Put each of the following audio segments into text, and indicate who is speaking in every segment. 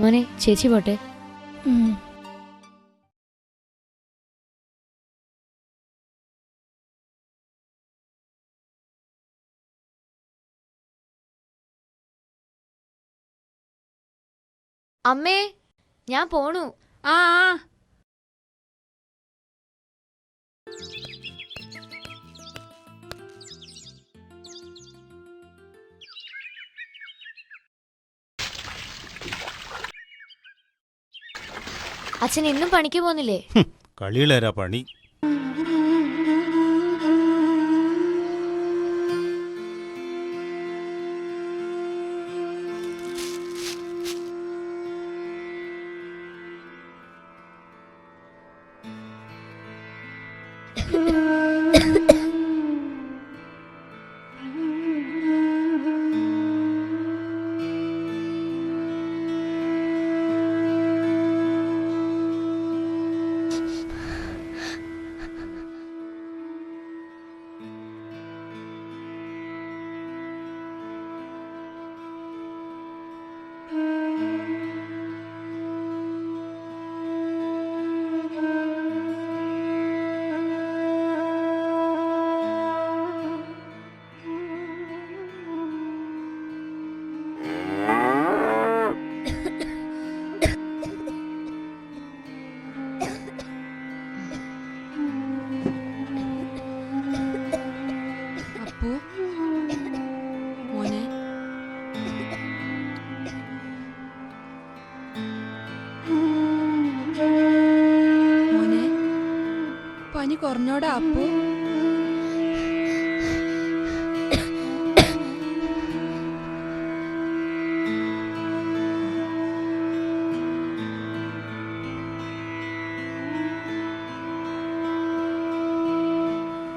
Speaker 1: മോനെ ചേച്ചി പോട്ടെ. അമ്മേ ഞാൻ പോണു.
Speaker 2: ആ
Speaker 1: അച്ഛൻ ഇന്നും പണിക്ക് പോന്നില്ലേ?
Speaker 3: കളിയിലേരാ പണി. പനി കുറഞ്ഞോടാ അപ്പു?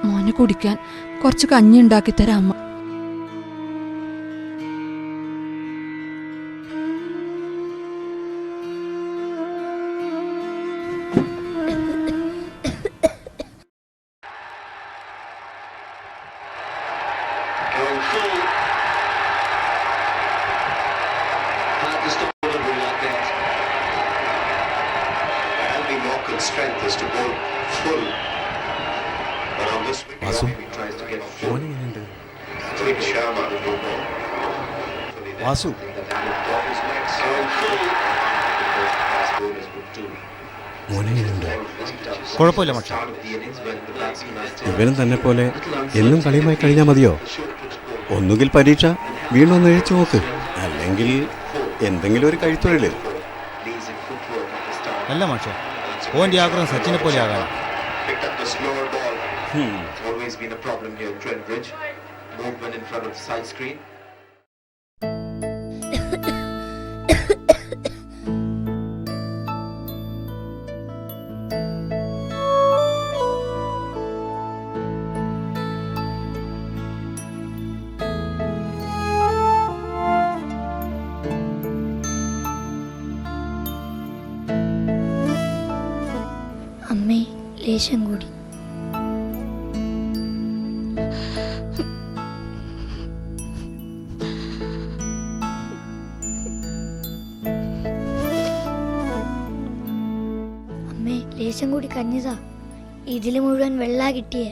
Speaker 3: മോനെ കുടിക്കാൻ കുറച്ച് കഞ്ഞി ഉണ്ടാക്കി തരാം അമ്മ.
Speaker 4: വാസു,
Speaker 3: കുഴപ്പമില്ല പക്ഷേ
Speaker 4: ഇവനും തന്നെ പോലെ എന്നും കളിയുമായി കഴിഞ്ഞാൽ മതിയോ? ഒന്നുകിൽ പരീക്ഷ വീണ്ടും ഒന്ന് എഴുതി നോക്ക്, അല്ലെങ്കിൽ എന്തെങ്കിലും ഒരു കൈത്തൊഴില്.
Speaker 3: അല്ല പക്ഷേ ഓൻ്റെ ആഗ്രഹം സച്ചിനെ പോലെ ആകാൻ.
Speaker 1: അമ്മേ ലേശം കൂടി. അമ്മേ ലേശം കൂടി കഞ്ഞിതാ, ഇതില് മുഴുവൻ വെള്ള കിട്ടിയേ.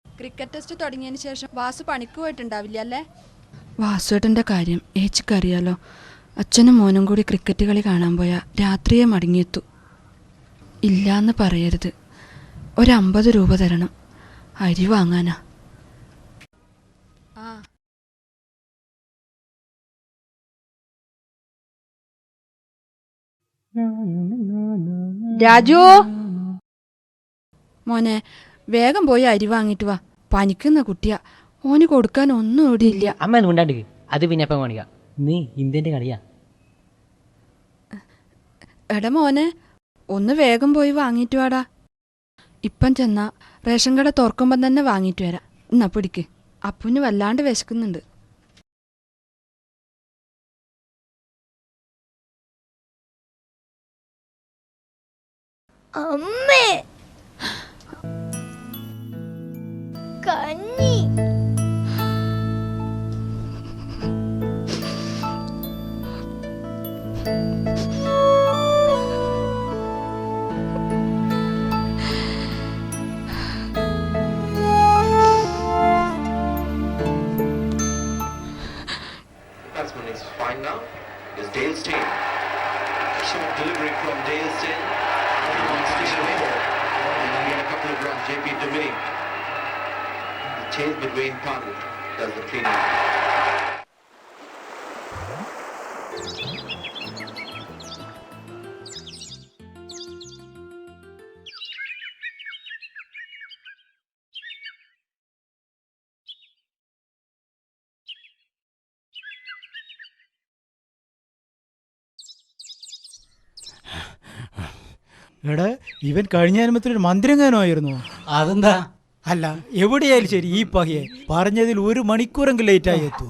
Speaker 2: ക്രിക്കറ്റ് ടെസ്റ്റ് തുടങ്ങിയതിന് ശേഷം വാസു പണിക്ക് പോയിട്ടുണ്ടാവില്ല അല്ലേ? വാസുവേട്ടൻ്റെ കാര്യം ഏച്ചിക്കറിയാലോ. അച്ഛനും മോനും കൂടി ക്രിക്കറ്റ് കളി കാണാൻ പോയാൽ രാത്രിയെ മടങ്ങിയെത്തു. ഇല്ലാന്ന് പറയരുത്, 50 രൂപ തരണം, അരി വാങ്ങാനാ. രാജു മോനെ, വേഗം പോയി അരി വാങ്ങിട്ട് വാ. പനിക്കുന്ന കുട്ടിയാ, ഓന് കൊടുക്കാൻ ഒന്നും ഇവിടെ ഇല്ല.
Speaker 5: അമ്മ കൊണ്ടാണ്ട് അത് പിന്നെ എപ്പം കാണിക്കാം. നീ ഇന്ത്യൻ്റെ കളിയാ.
Speaker 2: എടാ മോനെ, ഒന്ന് വേഗം പോയി വാങ്ങിട്ട് വാടാ. ഇപ്പം ചെന്നാ റേഷൻ കട തുറക്കുമ്പം തന്നെ വാങ്ങിട്ട് വരാം. എന്നാ പിടിക്ക്, അപ്പുന് വല്ലാണ്ട് വിശക്കുന്നുണ്ട്.
Speaker 1: അമ്മേ കഞ്ഞി.
Speaker 6: Batsman is fine now. Is Dale Steyn. Short delivery from Dale Steyn. On station away. And again a couple of runs. JP Dominic. The chase between Pandit does the cleaning.
Speaker 7: എടാ ഇവൻ കഴിഞ്ഞ ജന്മത്തിൽ ഒരു മന്ത്രിങ്ങാനുമായിരുന്നു.
Speaker 8: അതെന്താ?
Speaker 7: അല്ല എവിടെയായാലും ശരി ഈ പകയെ പറഞ്ഞതിൽ 1 മണിക്കൂറെങ്കിലും ലേറ്റായി എത്തൂ.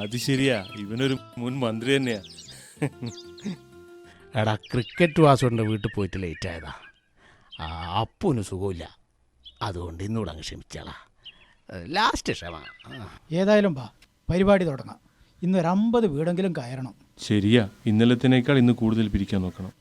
Speaker 9: അത് ശരിയാ, ഇവനൊരു മുൻ മന്ത്രി തന്നെയാ.
Speaker 8: എടാ ക്രിക്കറ്റ് വാസുവിൻ്റെ വീട്ടിൽ പോയിട്ട് ലേറ്റ് ആയതാ. അപ്പൂന് സുഖമില്ല, അതുകൊണ്ട് ഇന്നൂടെ അങ്ങ് ക്ഷമിച്ചാളാ. ലാസ്റ്റ് ക്ഷമ.
Speaker 7: ഏതായാലും വാ പരിപാടി തുടങ്ങാം. ഇന്നൊരു 50 വീടെങ്കിലും കയറണം.
Speaker 9: ശരിയാ, ഇന്നലത്തേനേക്കാൾ ഇന്ന് കൂടുതൽ പിരിക്കാൻ നോക്കണം.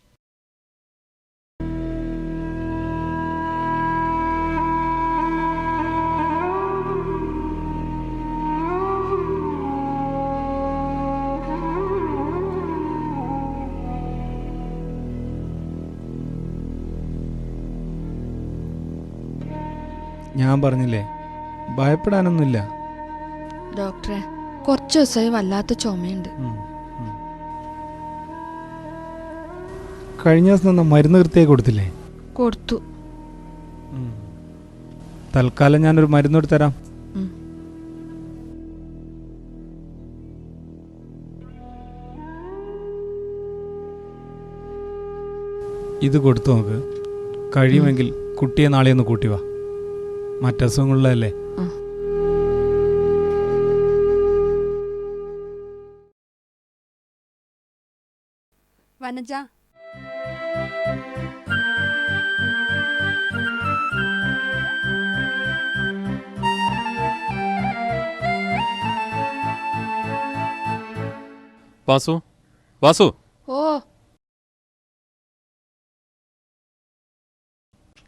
Speaker 10: ഞാൻ പറഞ്ഞില്ലേ ഭയപ്പെടാനൊന്നുമില്ല.
Speaker 2: ഡോക്ടറെ കുറച്ച് ദിവസമായി വല്ലാത്ത ചുമയുണ്ട്.
Speaker 10: കഴിഞ്ഞ ദിവസം തന്ന മരുന്ന് കൃത്യമായി കൊടുത്തില്ലേ?
Speaker 2: കൊടുത്തു.
Speaker 10: തൽക്കാലം ഞാനൊരു മരുന്ന് തരാം. ഇത് കൊടുത്തു നോക്ക്. കഴിയുമെങ്കിൽ കുട്ടിയെ നാളെ ഒന്ന് കൂട്ടി വാ. മറ്റസുഖങ്ങളുള്ളതല്ലേ.
Speaker 2: വനജ,
Speaker 9: വാസു, വാസു.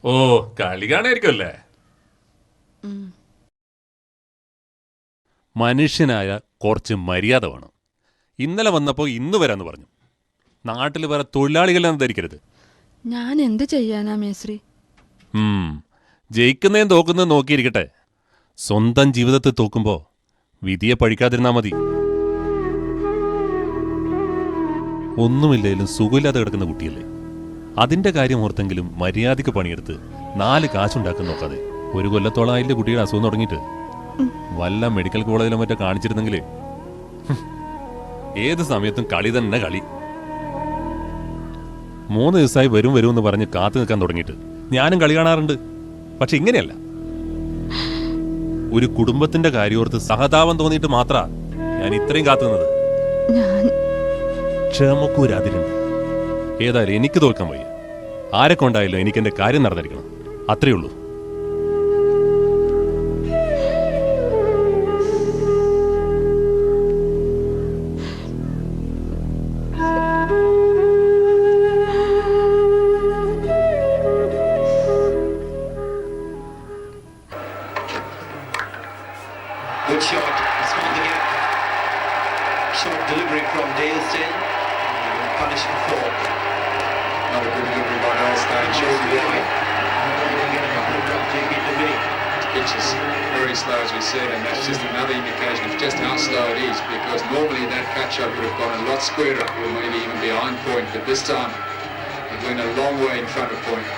Speaker 11: ഓ കളി കാണായിരിക്കുമല്ലേ? മനുഷ്യനായ കുറച്ച് മര്യാദ വേണം. ഇന്നലെ വന്നപ്പോൾ ഇന്ന് വരാന്ന് പറഞ്ഞു. നാട്ടിൽ വേറെ തൊഴിലാളികളെന്ന് ധരിക്കരുത്.
Speaker 2: ഞാൻ എന്ത് ചെയ്യാനാ മേശ്രീ?
Speaker 11: ജയിക്കുന്നതും തോക്കുന്നതും നോക്കിയിരിക്കട്ടെ. സ്വന്തം ജീവിതത്തെ തോക്കുമ്പോൾ വിധിയെ പഴിക്കാതിരുന്നാ മതി. ഒന്നുമില്ലെങ്കിലും സുഖമില്ലാതെ കിടക്കുന്ന കുട്ടിയല്ലേ, അതിന്റെ കാര്യം ഓർത്തെങ്കിലും മര്യാദയ്ക്ക് പണിയെടുത്ത് 4 കാശുണ്ടാക്കാൻ നോക്കാതെ. 1 കൊല്ലത്തോളം അതിന്റെ കുട്ടിയുടെ അസുഖം തുടങ്ങിയിട്ട് വല്ല മെഡിക്കൽ കോളേജിലോ മറ്റോ കാണിച്ചിരുന്നെങ്കിൽ ഏത് സമയത്തും കളി തന്നെ കളി. 3 ദിവസമായി വരും എന്ന് പറഞ്ഞ് കാത്തു നിൽക്കാൻ തുടങ്ങിയിട്ട് ഞാനും കളി കാണാറുണ്ട്. പക്ഷെ ഇങ്ങനെയല്ല. ഒരു കുടുംബത്തിന്റെ കാര്യോർത്ത് സഹതാപം തോന്നിയിട്ട് മാത്ര ഞാൻ ഇത്രയും കാത്തുനിന്നത്. ക്ഷമക്കൂരാതിരുണ്ട്. ഏതായാലും എനിക്ക് തോൽക്കാൻ വയ്യ. ആരൊക്കെ ഉണ്ടായല്ലോ എനിക്ക് എന്റെ കാര്യം നടന്നിരിക്കണം, അത്രയേ ഉള്ളൂ.
Speaker 6: Good shot. Small the gap. Short delivery from Dale Steyn. Punish for 4. Not a good delivery by Dale Steyn. Shows wide. Again a couple of runs. JP Dominic.
Speaker 12: Pitch is very slow as we said, and that's just another indication of just how slow it is, because normally that catch-up would have gone a lot squarer or maybe even behind point, but this time it went a long way in front of point.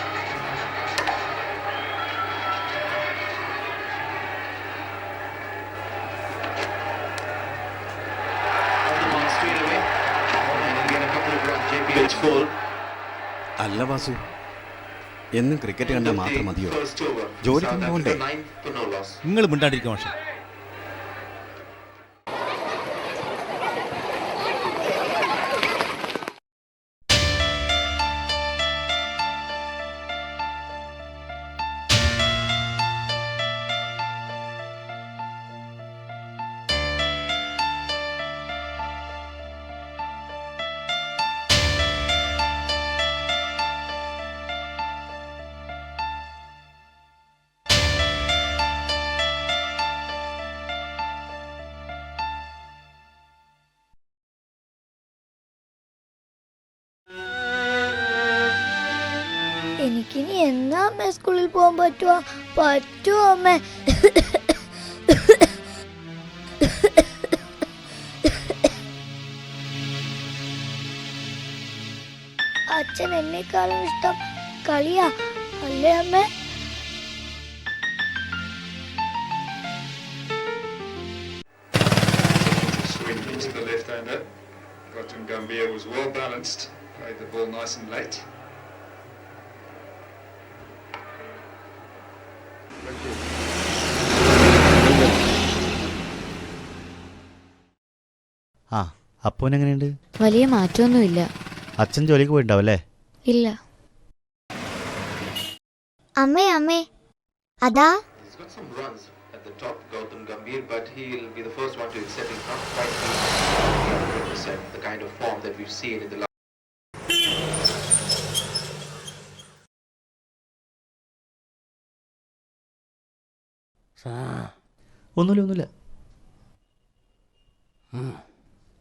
Speaker 4: അല്ല വാസു, എന്നും cricket കണ്ടാൽ മാത്രം മതിയോ? ജോലിക്ക് പോകണ്ടേ?
Speaker 8: നിങ്ങൾ മിണ്ടാണ്ടിരിക്കും പക്ഷേ.
Speaker 1: എനിക്കിനി എന്നാ അമ്മ സ്കൂളിൽ പോകാൻ പറ്റുമോ അമ്മ? അച്ഛൻ എന്നെക്കാളും ഇഷ്ടം കളിയാ അല്ലേ അമ്മ?
Speaker 12: Swing into the left-hander. Gautam Gambhir was well balanced, played the ball nice and late.
Speaker 13: ആ അപ്പൂനെങ്ങനെയുണ്ട്?
Speaker 3: വലിയ മാറ്റമൊന്നുമില്ല.
Speaker 13: അച്ഛൻ ജോലിക്ക് പോയിട്ടുണ്ടാവല്ലേ?
Speaker 3: ഇല്ല.
Speaker 1: അമ്മേ അതാ
Speaker 6: He's got some runs at the top, Gautam Gambhir, but he'll be the first one to accept he's not quite the 100%, the kind of form that we've seen in the last.
Speaker 13: ഒന്നുമില്ല.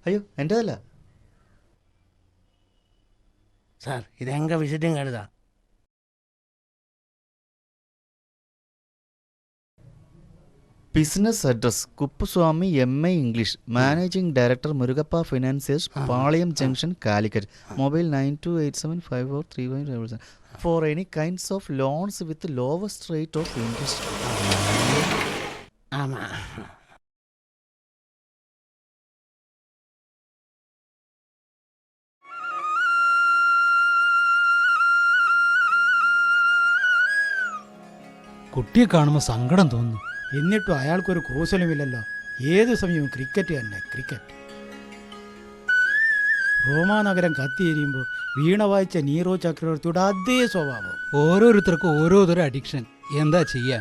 Speaker 13: അയ്യോ എൻ്റെതല്ല
Speaker 8: sir, ഇതെങ്ക visiting card தான்.
Speaker 13: Business address Kuppuswamy MA English, managing director Murugappa financiers, Palayam junction, Calicut. Mobile 9287543177 for any kinds of loans with lowest rate of interest.
Speaker 8: ആമാ.
Speaker 7: കുട്ടിയെ കാണുമ്പോൾ സങ്കടം തോന്നുന്നു. എന്നിട്ടും അയാൾക്കൊരു കൂസലുമില്ലല്ലോ. ഏത് സമയവും ക്രിക്കറ്റ് തന്നെ ക്രിക്കറ്റ്. റോമാനഗരം കത്തിയെരിയുമ്പോൾ വീണ വായിച്ച നീറോ ചക്രവർത്തിയുടെ അതേ സ്വഭാവം.
Speaker 10: ഓരോരുത്തർക്കും ഓരോരുത്തരും അഡിക്ഷൻ. എന്താ ചെയ്യാ?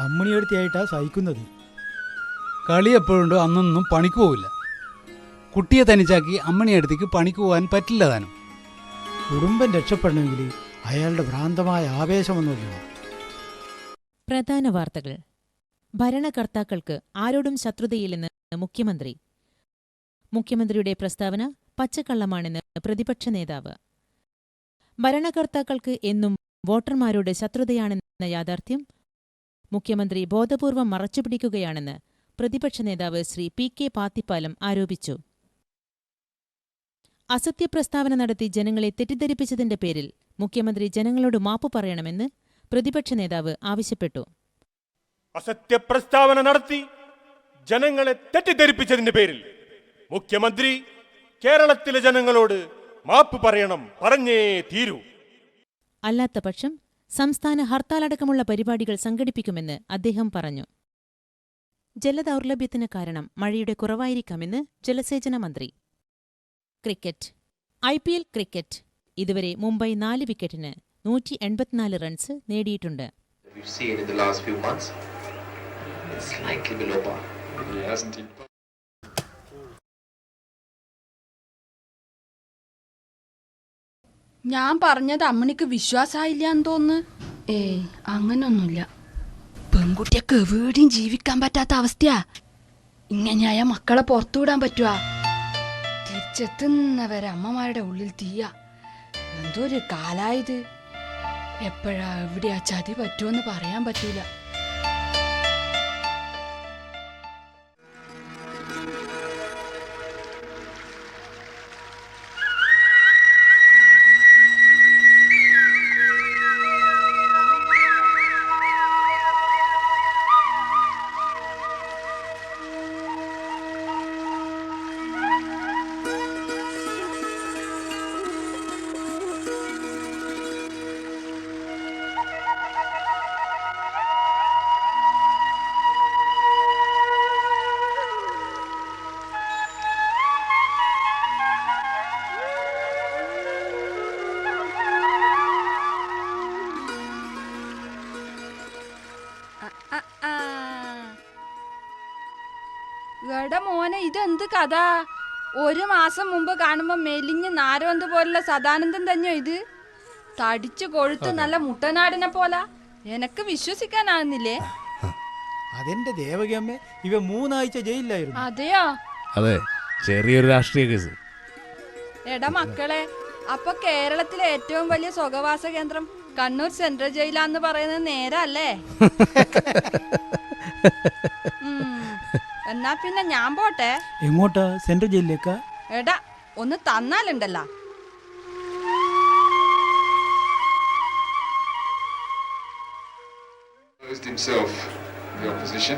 Speaker 7: അമ്മിണിയെടുത്തിയായിട്ടാ സഹിക്കുന്നത്.
Speaker 10: കളി എപ്പോഴുണ്ടോ അന്നൊന്നും പണിക്ക് പോവില്ല. കുട്ടിയെ തനിച്ചാക്കി അമ്മണിയടുത്തേക്ക് പണിക്ക് പോകാൻ പറ്റില്ല താനും.
Speaker 7: കുടുംബം രക്ഷപ്പെടണമെങ്കിൽ അയാളുടെ ഭ്രാന്തമായ ആവേശമൊന്നുമില്ല.
Speaker 3: പ്രധാന വാർത്തകൾ. ഭരണകർത്താക്കൾക്ക് ആരോടും ശത്രുതയില്ലെന്ന് മുഖ്യമന്ത്രി. മുഖ്യമന്ത്രിയുടെ പ്രസ്താവന പച്ചക്കള്ളമാണെന്ന് പ്രതിപക്ഷ നേതാവ്. ഭരണകർത്താക്കൾക്ക് എന്നും വോട്ടർമാരോട് ശത്രുതയാണെന്ന യാഥാർത്ഥ്യം മുഖ്യമന്ത്രി ബോധപൂർവം മറച്ചുപിടിക്കുകയാണെന്ന് പ്രതിപക്ഷ നേതാവ് ശ്രീ PK പാത്തിപ്പാലം ആരോപിച്ചു. അസത്യപ്രസ്താവന നടത്തി ജനങ്ങളെ തെറ്റിദ്ധരിപ്പിച്ചതിന്റെ പേരിൽ മുഖ്യമന്ത്രി ജനങ്ങളോട് മാപ്പു പറയണമെന്ന് പ്രതിപക്ഷ നേതാവ് ആവശ്യപ്പെട്ടു.
Speaker 9: അസത്യപ്രസ്താവന നടത്തി ജനങ്ങളെ തെറ്റിദ്ധരിപ്പിച്ചതിന്റെ പേരിൽ മുഖ്യമന്ത്രി കേരളത്തിലെ ജനങ്ങളോട് മാപ്പ് പറയണം, പറഞ്ഞേ തീരൂ.
Speaker 3: അല്ലാത്തപക്ഷം സംസ്ഥാന ഹർത്താലടക്കമുള്ള പരിപാടികൾ സംഘടിപ്പിക്കുമെന്ന് അദ്ദേഹം പറഞ്ഞു. ജലദൗർലഭ്യത്തിന് കാരണം മഴയുടെ കുറവായിരിക്കാമെന്ന് ജലസേചന മന്ത്രി. ക്രിക്കറ്റ്. IPL cricket. ഇതുവരെ മുംബൈ 4 വിക്കറ്റിന് 184 റൺസ് നേടിയിട്ടുണ്ട്.
Speaker 6: We've seen in the last few months, it's slightly below par.
Speaker 12: He hasn't.
Speaker 2: ഞാൻ പറഞ്ഞത് അമ്മണിക്ക് വിശ്വാസമായില്ലാന്ന് തോന്നുന്നു. ഏയ് അങ്ങനൊന്നുമില്ല. പെൺകുട്ടിയൊക്കെ എവിടെയും ജീവിക്കാൻ പറ്റാത്ത അവസ്ഥയാ. ഇങ്ങനെയായ മക്കളെ പുറത്തുവിടാൻ പറ്റുവാ? തിരിച്ചെത്തുന്നവരെ അമ്മമാരുടെ ഉള്ളിൽ തീയ. എന്തൊരു കാലായത്. എപ്പോഴാ എവിടെയാ ചതി പറ്റുമെന്ന് പറയാൻ പറ്റൂല. എടാ മോനെ, ഇതെന്ത് കഥ? 1 മാസം മുമ്പ് കാണുമ്പോ മെലിഞ്ഞ് നാരവന്ത് പോലുള്ള സദാനന്ദൻ തന്നെയോ ഇത്? തടിച്ചു കൊഴുത്ത് നല്ല മുട്ടനാടിനെ പോല. എനക്ക് വിശ്വസിക്കാനാകുന്നില്ലേ.
Speaker 7: അതെന്റെ ദേവകിയമ്മേ, ഇവ 3 ആഴ്ച ജയിലിലായിരുന്നു.
Speaker 2: അതെയോ?
Speaker 8: അതെ, ചെറിയൊരു രാഷ്ട്രീയ കേസ്.
Speaker 2: എടാ മക്കളെ, അപ്പൊ കേരളത്തിലെ ഏറ്റവും വലിയ സുഖവാസ കേന്ദ്രം കണ്ണൂർ സെൻട്രൽ ജയിലാന്ന് പറയുന്നത് നേരല്ലേ? എന്നാ പിന്നെ ഞാൻ പോട്ടെ.
Speaker 7: എങ്ങോട്ടാ? സെൻട്രൽ ജയിലിലേക്കാ?
Speaker 2: എടാ ഒന്ന് തന്നാലുണ്ടല്ലോ.
Speaker 12: Himself, the opposition.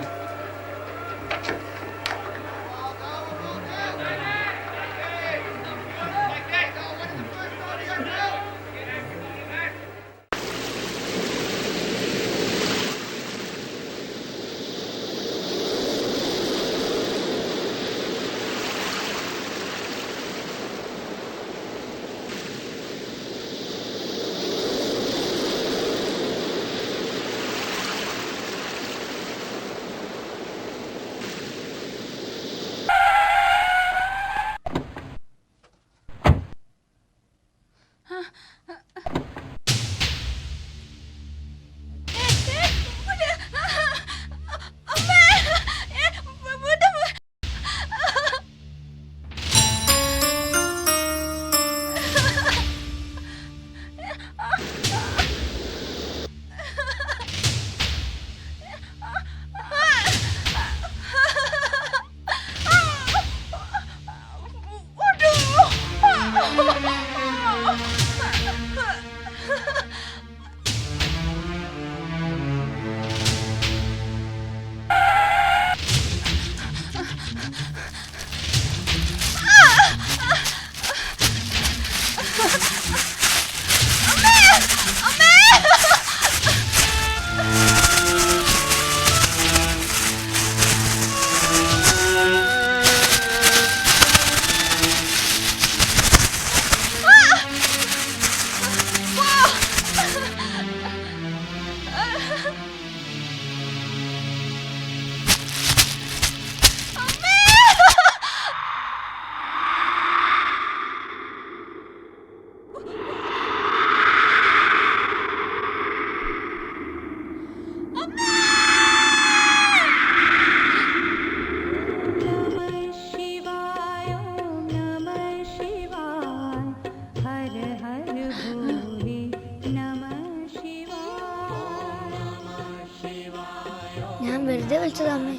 Speaker 1: ഞാൻ വെറുതെ വിളിച്ചതാ അമ്മേ.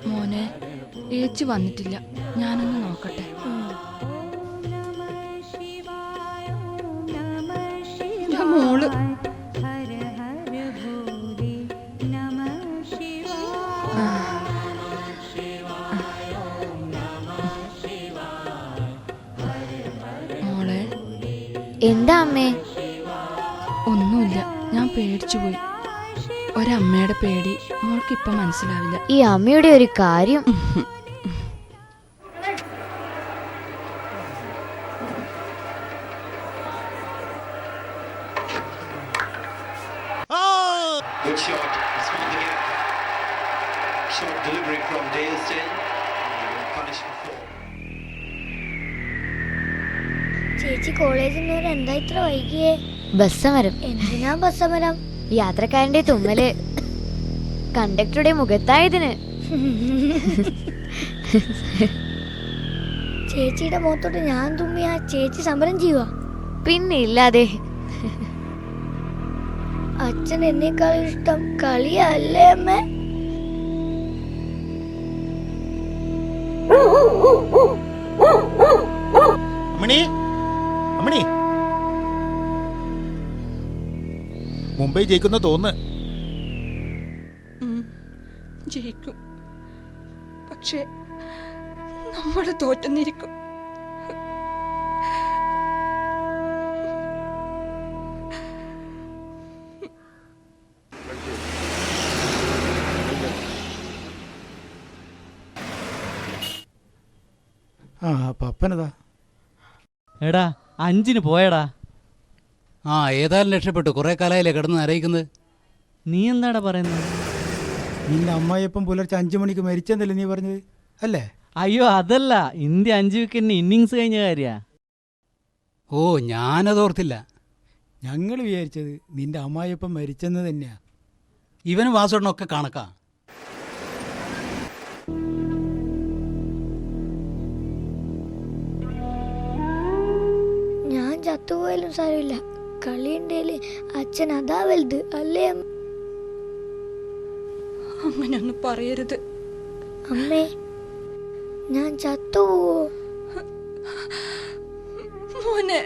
Speaker 2: മോനെ ഏച്ചി വന്നിട്ടില്ല, ഞാനൊന്ന് നോക്കട്ടെ. മോള് മോളെ.
Speaker 1: എന്താ അമ്മേ?
Speaker 2: ഒന്നുമില്ല, ഞാൻ പേടിച്ചു പോയി. ഒരമ്മയുടെ പേടി മോൾക്ക് ഇപ്പൊ മനസ്സിലാവില്ല.
Speaker 1: ഈ അമ്മയുടെ ഒരു കാര്യം.
Speaker 6: Good shot. It's found the gap. Short delivery from Daleston. Punished for 4.
Speaker 1: ചേച്ചി കോളേജിൽ നിന്ന് എന്താ ഇത്ര വൈകിയേ? ബസ്സമരം. എന്തിനാ ബസ്സമരം? യാത്രക്കാരന്റെ തുമ്മല് കണ്ടക്ടറുടെ മുഖത്തായതിന്. ചേച്ചിയുടെ മുഖത്തോട്ട് ഞാൻ തുമ്മിയ ചേച്ചി സമരം ചെയ്യുക? പിന്നെ ഇല്ലാതെ. അച്ഛൻ എന്നേക്കാൾ ഇഷ്ടം കളിയല്ലേ അമ്മ?
Speaker 8: അമ്മണി, അമ്മണി, മുംബൈ ജയിക്കുന്ന തോന്നുന്നു.
Speaker 2: ജയിക്കും, പക്ഷേ നമ്മൾ തോറ്റന്നിരിക്കും.
Speaker 7: ആ പപ്പനതാ.
Speaker 5: എടാ 5-ന് പോയടാ.
Speaker 14: ആ ഏതായാലും രക്ഷപ്പെട്ടു. കുറേ കാലമായില്ലേ കിടന്ന് അറിയിക്കുന്നത്.
Speaker 5: നീ എന്താടാ പറയുന്നത്?
Speaker 7: നിന്റെ അമ്മായിയപ്പം പുലർച്ചെ 5 മണിക്ക് മരിച്ചെന്നല്ലേ നീ പറഞ്ഞത് അല്ലേ?
Speaker 5: അയ്യോ അതല്ല, ഇന്ത്യ 5 വിക്കറ്റിന് ഇന്നിങ്സ് കഴിഞ്ഞ കാര്യാ.
Speaker 14: ഓ ഞാനതോർത്തില്ല.
Speaker 7: ഞങ്ങൾ വിചാരിച്ചത് നിന്റെ അമ്മായിയപ്പം മരിച്ചെന്ന് തന്നെയാ.
Speaker 14: ഇവനും വാസുണ്ണൊക്കെ കണക്കാ.
Speaker 1: ചത്തുപോയാലും സാരമില്ല. കളിയുണ്ടേല് അച്ഛൻ അതാ വലുത് അല്ലേ അമ്മ?
Speaker 2: അങ്ങനെയൊന്നും പറയരുത്
Speaker 1: അമ്മേ, ഞാൻ ചത്തുപോവോ?
Speaker 2: മോനെ,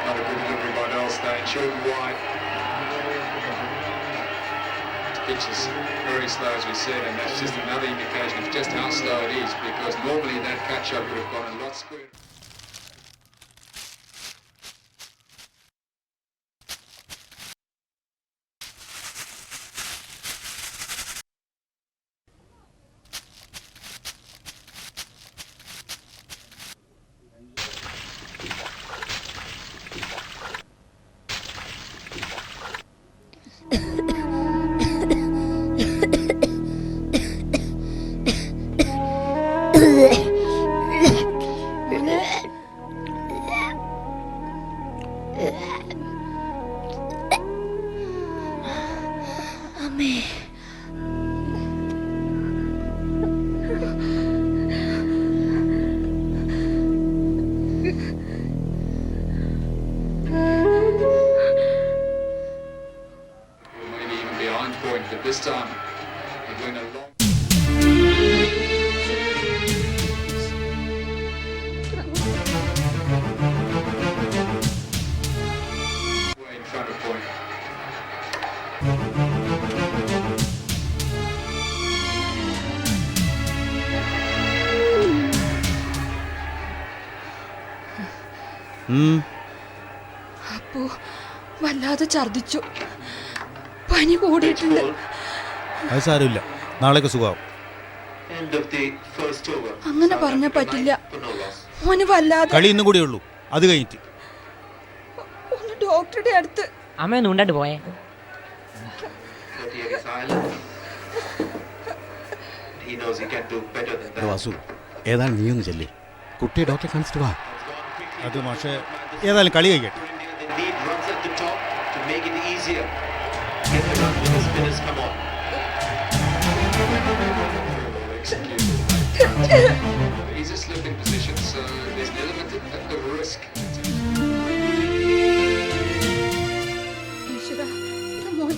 Speaker 12: Not a good delivery by Elstein, short and wide. Pitch is very slow, as we said, and that's just another indication of just how slow it is, because normally that catch-up would have gone a lot squarer.
Speaker 1: അമ്മേ,
Speaker 12: Maybe even behind point, but this time it went a long way in front of point.
Speaker 2: അപ്പോ വല്ലാതെ ഛർദിച്ചു. പനി കൂടിയിട്ടുണ്ട്.
Speaker 14: അത് സാരമില്ല, നാളേക്ക് സുഖമാവും.
Speaker 6: End of the first over.
Speaker 2: അങ്ങനെ പറഞ്ഞാ പറ്റില്ല. മോന് വല്ലാതെ.
Speaker 14: കളി ഇന്നും കൂടിയേ ഉള്ളൂ, അത് കഴിഞ്ഞിട്ട്.
Speaker 2: ഒന്ന് ഡോക്ടറുടെ അടുത്ത്.
Speaker 5: അമ്മ നൂണ്ടാണ്ട് പോയേ.
Speaker 6: He is silent. He knows he can do better than that.
Speaker 4: Vasu, ഏതാണ് നീ ഒന്ന് ചെല്ലേ, കുട്ടിയെ ഡോക്ടറെ കാണിച്ചിട്ട് വാ.
Speaker 14: അത് പക്ഷേ ഏതായാലും കളി കഴിക്കട്ടെ.
Speaker 6: They need runs at the top to make it easier. Get the run when the spinners come on.
Speaker 12: He's a slipping position, so there's an element of risk.
Speaker 2: ഈശ്വരാ, ഇത് മോൻ.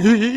Speaker 14: രവി